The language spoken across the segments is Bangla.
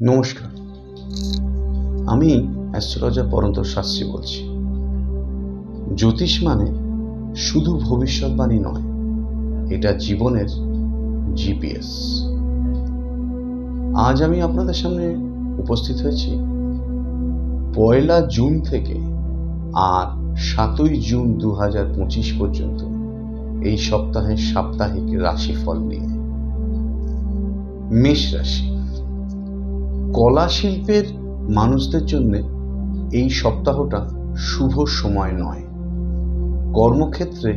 নমস্কার, আমি অ্যাস্ট্রোলজার পরন্তর শাস্ত্রী বলছি। জ্যোতিষ মানে শুধু ভবিষ্যৎবাণী নয়, এটা জীবনের জিপিএস। আজ আমি আপনাদের সামনে উপস্থিত হয়েছি 1 জুন থেকে আর 7 জুন 2025 পর্যন্ত এই সপ্তাহের সাপ্তাহিক রাশিফল নিয়ে। মেষ রাশি, কলা শিল্পের মানুষদের জন্য এই সপ্তাহটা শুভ সময় নয়। কর্মক্ষেত্রে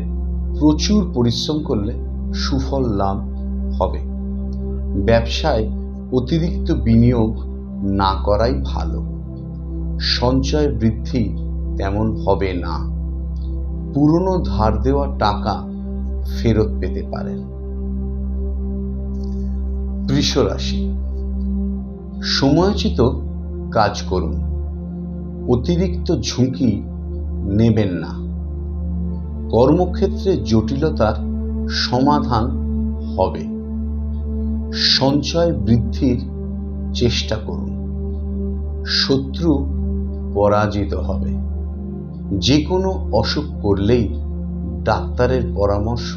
প্রচুর পরিশ্রম করলে সুফল লাভ হবে। ব্যবসায় অতিরিক্ত বিনিয়োগ না করাই ভালো। সঞ্চয় বৃদ্ধি তেমন হবে না। পুরনো ধার দেওয়া টাকা ফেরত পেতে পারেন। বৃষ রাশি, সময়োচিত কাজ করুন, অতিরিক্ত ঝুঁকি নেবেন না। কর্মক্ষেত্রে জটিলতার সমাধান হবে। সঞ্চয় বৃদ্ধির চেষ্টা করুন, শত্রু পরাজিত হবে। যে কোনো অসুখ করলেই ডাক্তারের পরামর্শ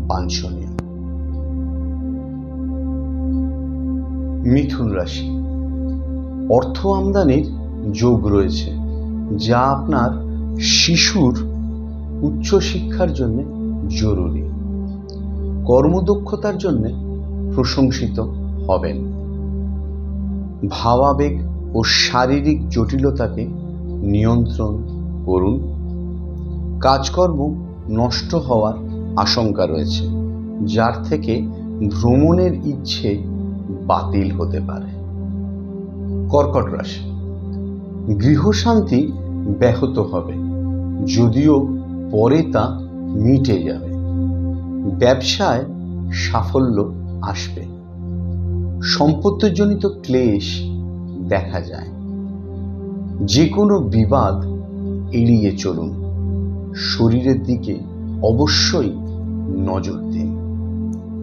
বাঞ্ছনীয়। মিথুন রাশি, অর্থ আমদানির যোগ রয়েছে, যা আপনার শিশুর উচ্চশিক্ষার জন্য জরুরি। কর্মদক্ষতার জন্য প্রশংসিত হবেন। ভাবাবেগ ও শারীরিক জটিলতাকে নিয়ন্ত্রণ করুন। কাজকর্ম নষ্ট হওয়ার আশঙ্কা রয়েছে, যার থেকে ভ্রমণের ইচ্ছে বাতিল হতে পারে। কর্কট রাশি, গৃহশান্তি ব্যাহত হবে, যদিও পরে তা মিটে যাবে। ব্যবসায় সাফল্য আসবে। সম্পত্তিজনিত ক্লেশ দেখা যায়। যে কোনো বিবাদ এড়িয়ে চলুন। শরীরের দিকে অবশ্যই নজর দিন।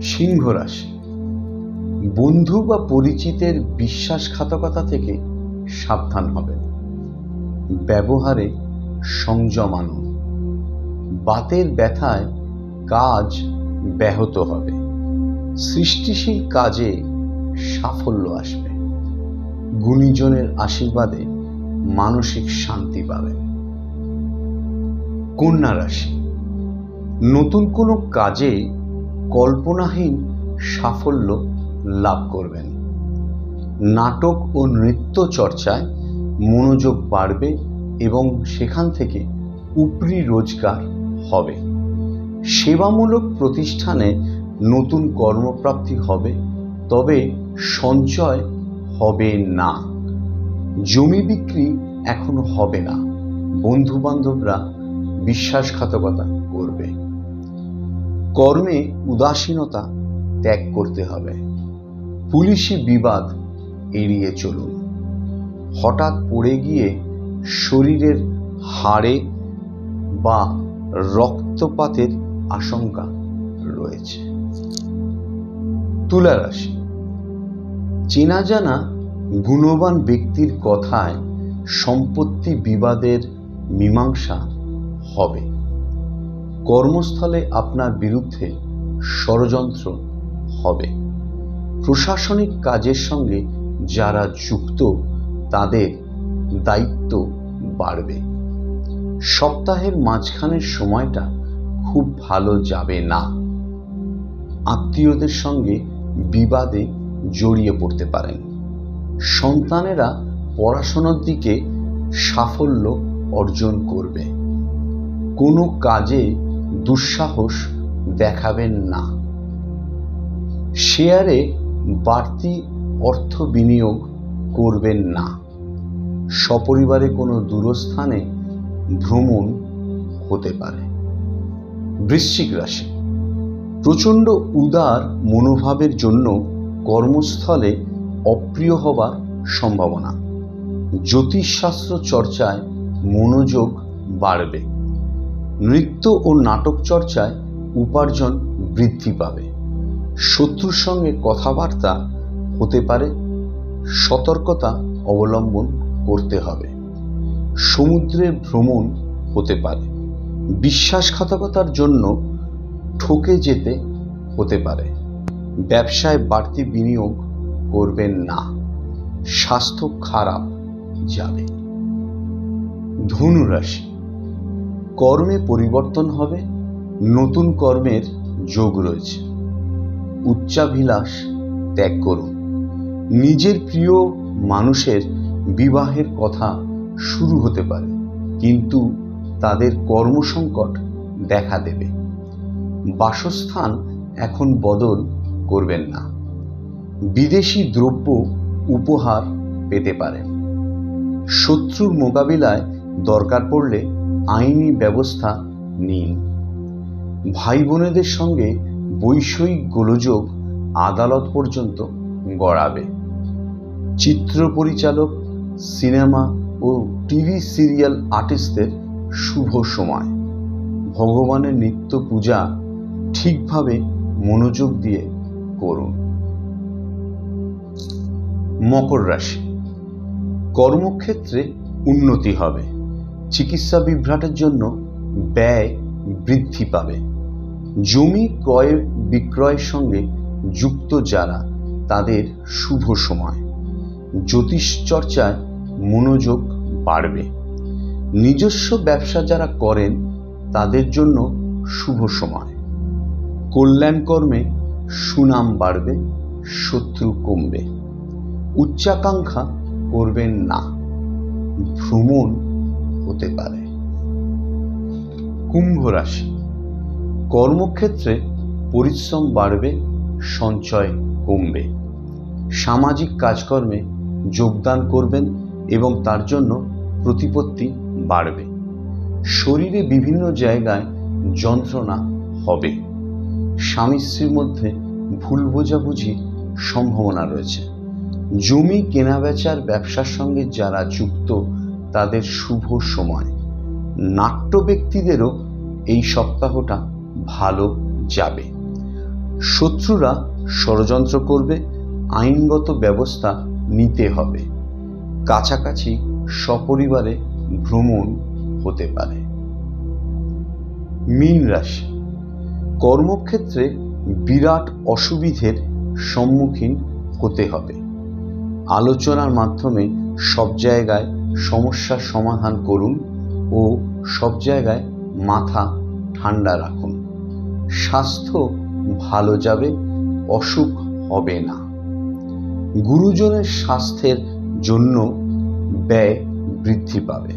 সিংহ রাশি, বন্ধু বা পরিচিতের বিশ্বাসঘাতকতা থেকে সাবধান হবেন। ব্যবহারে সংযম আনুন। বাতের ব্যথায় কাজ ব্যাহত হবে। সৃষ্টিশীল কাজে সাফল্য আসবে। গুণীজনের আশীর্বাদে মানসিক শান্তি পাবেন। কন্যা রাশি, নতুন কোনো কাজে কল্পনাহীন সাফল্য লাভ করবেন। নাটক ও নৃত্য চর্চায় মনোযোগ বাড়বে এবং সেখান থেকে উপরি রোজগার হবে। সেবামূলক প্রতিষ্ঠানে নতুন কর্মপ্রাপ্তি হবে, তবে সঞ্চয় হবে না। জমি বিক্রি এখনো হবে না। বন্ধু বান্ধবরা বিশ্বাসঘাতকতা করবে। কর্মে উদাসীনতা ত্যাগ করতে হবে। পুলিশি বিবাদ এড়িয়ে চলুন। হঠাৎ পড়ে গিয়ে শরীরের হাড়ে বা রক্তপাতের আশঙ্কা রয়েছে। তুলা রাশি, চেনা জানা গুণবান ব্যক্তির কথায় সম্পত্তি বিবাদের মীমাংসা হবে। কর্মস্থলে আপনার বিরুদ্ধে ষড়যন্ত্র হবে। প্রশাসনিক কাজের সঙ্গে যারা যুক্ত তাদের দায়িত্ব বাড়বে। সপ্তাহের মাঝখানের সময়টা খুব ভালো যাবে না। আত্মীয়দের সঙ্গে বিবাদে জড়িয়ে পড়তে পারেন। সন্তানেরা পড়াশোনার দিকে সাফল্য অর্জন করবে। কোনো কাজে দুঃসাহস দেখাবেন না। শেয়ারে বাড়তি অর্থ বিনিয়োগ করবেন না। সপরিবারে কোনো দূরস্থানে ভ্রমণ হতে পারে। বৃশ্চিক রাশি, প্রচণ্ড উদার মনোভাবের জন্য কর্মস্থলে অপ্রিয় হবার সম্ভাবনা। জ্যোতিষশাস্ত্র চর্চায় মনোযোগ বাড়বে। নৃত্য ও নাটক চর্চায় উপার্জন বৃদ্ধি পাবে। শত্রুর সঙ্গে কথাবার্তা হতে পারে, সতর্কতা অবলম্বন করতে হবে। সমুদ্রের ভ্রমণ হতে পারে। বিশ্বাসঘাতকতার জন্য ঠকে যেতে হতে পারে। ব্যবসায় বাড়তি বিনিয়োগ করবেন না। স্বাস্থ্য খারাপ যাবে। ধনু রাশি, কর্মে পরিবর্তন হবে। নতুন কর্মের যোগ রয়েছে। উচ্চাভিলাষ ত্যাগ করুন। নিজের প্রিয় মানুষের বিবাহের কথা শুরু হতে পারে, কিন্তু তাদের কর্মসংকট দেখা দেবে। বাসস্থান এখন বদল করবেন না। বিদেশি দ্রব্য উপহার পেতে পারেন। শত্রুর মোকাবিলায় দরকার পড়লে আইনি ব্যবস্থা নিন। ভাই বোনেদের সঙ্গে বৈষয়িক গোলযোগ আদালত পর্যন্ত গড়াবে। চিত্র পরিচালক, সিনেমা ও টিভি সিরিয়াল আর্টিস্টদের শুভ সময়। ভগবানের নিত্য পূজা ঠিকভাবে মনোযোগ দিয়ে করুন। মকর রাশি, কর্মক্ষেত্রে উন্নতি হবে। চিকিৎসা বিভ্রাটের জন্য ব্যয় বৃদ্ধি পাবে। জমি ক্রয় বিক্রয়ের সঙ্গে যুক্ত যারা, তাদের শুভ সময়। জ্যোতিষ চর্চায় মনোযোগ বাড়বে। নিজস্ব ব্যবসা যারা করেন তাদের জন্য শুভ সময়। কল্যাণ কর্মে সুনাম বাড়বে, শত্রু কমবে। উচ্চাকাঙ্ক্ষা করবেন না। ভ্রমণ হতে পারে। কুম্ভ রাশি, কর্মক্ষেত্রে পরিশ্রম বাড়বে, সঞ্চয় কমবে। সামাজিক কাজকর্মে যোগদান করবেন এবং তার জন্য প্রতিপত্তি বাড়বে। শরীরে বিভিন্ন জায়গায় যন্ত্রণা হবে। স্বামী স্ত্রীর মধ্যে ভুল বোঝাবুঝির সম্ভাবনা রয়েছে। জমি কেনাবেচার ব্যবসার সঙ্গে যারা যুক্ত, তাদের শুভ সময়। নাট্য ব্যক্তিদেরও এই সপ্তাহটা ভালো যাবে। শত্রুরা ষড়যন্ত্র করবে, আইনগত ব্যবস্থা নিতে হবে। কাছাকাছি সপরিবারে ভ্রমণ হতে পারে। মীন রাশি, কর্মক্ষেত্রে বিরাট অসুবিধের সম্মুখীন হতে হবে। আলোচনার মাধ্যমে সব জায়গায় সমস্যার সমাধান করুন ও সব জায়গায় মাথা ঠান্ডা রাখুন। স্বাস্থ্য ভালো যাবে, অসুখ হবে না। গুরুজনের স্বাস্থ্যের জন্য ব্যয় বৃদ্ধি পাবে।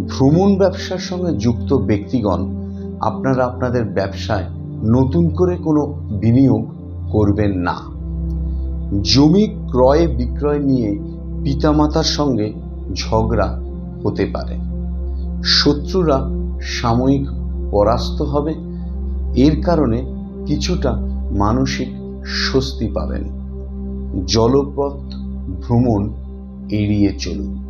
ভ্রমণ ব্যবসার সঙ্গে যুক্ত ব্যক্তিগণ, আপনারা আপনাদের ব্যবসায় নতুন করে কোনো বিনিয়োগ করবেন না। জমি ক্রয় বিক্রয় নিয়ে পিতামাতার সঙ্গে ঝগড়া হতে পারে। শত্রুরা সাময়িক পরাস্ত হবে। এর কারণে কিছুটা মানসিক স্বস্তি পাবেন। জলপথ ভ্রমণ এড়িয়ে চলুন।